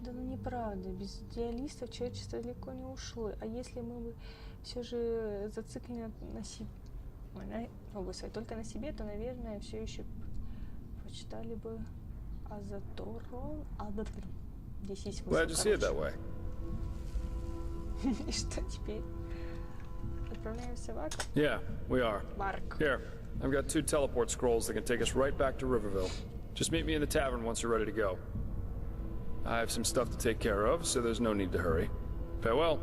Да ну неправда, без идеалистов человечество далеко не ушло. А если мы бы все же зациклены на себе, только на себе, то, наверное, все еще почитали бы Азаторон. Здесь есть смысл. Glad you see it that way. И что теперь? Отправляемся в Ак? Yeah, we are. Марк. Here, I've got 2 teleport scrolls that can take us right back to Riverville. Just meet me in the tavern once you're ready to go. I have some stuff to take care of, so there's no need to hurry. Farewell.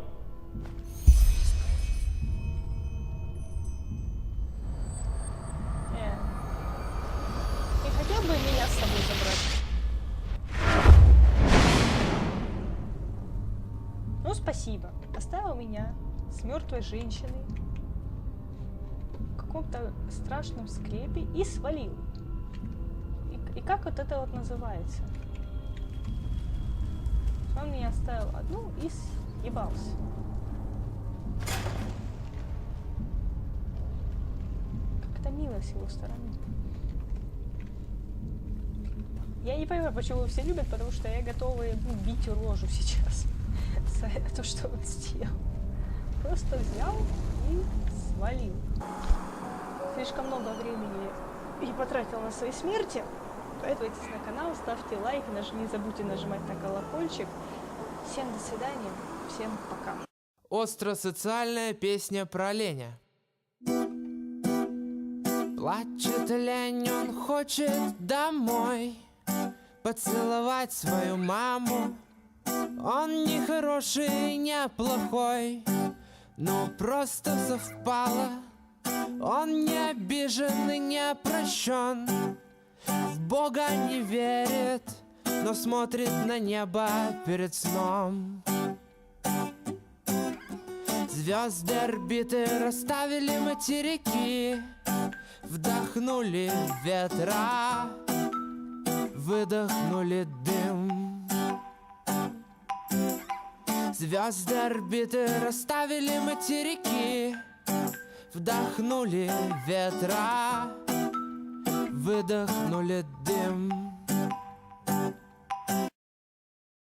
Не хотел бы меня с собой забрать? Ну, спасибо. Оставил меня с мертвой женщиной в каком-то страшном склепе и свалил. И как вот это вот называется? Он меня оставил одну и съебался. Как-то мило с его стороны. Я не понимаю, почему его все любят, потому что я готова ему бить рожу сейчас за то, что он сделал. Просто взял и свалил. Слишком много времени я потратил на своей смерти. Подписывайтесь на канал, ставьте лайк, не забудьте нажимать на колокольчик. Всем до свидания, всем пока. Остросоциальная песня про оленя. Плачет олень, он хочет домой поцеловать свою маму. Он не хороший, не плохой, но просто совпало. Он не обижен и не прощен, в Бога не верит, но смотрит на небо перед сном. Звезды, орбиты расставили материки, вдохнули ветра, выдохнули дым. Звезды, орбиты расставили материки, вдохнули ветра, выдохнули дым.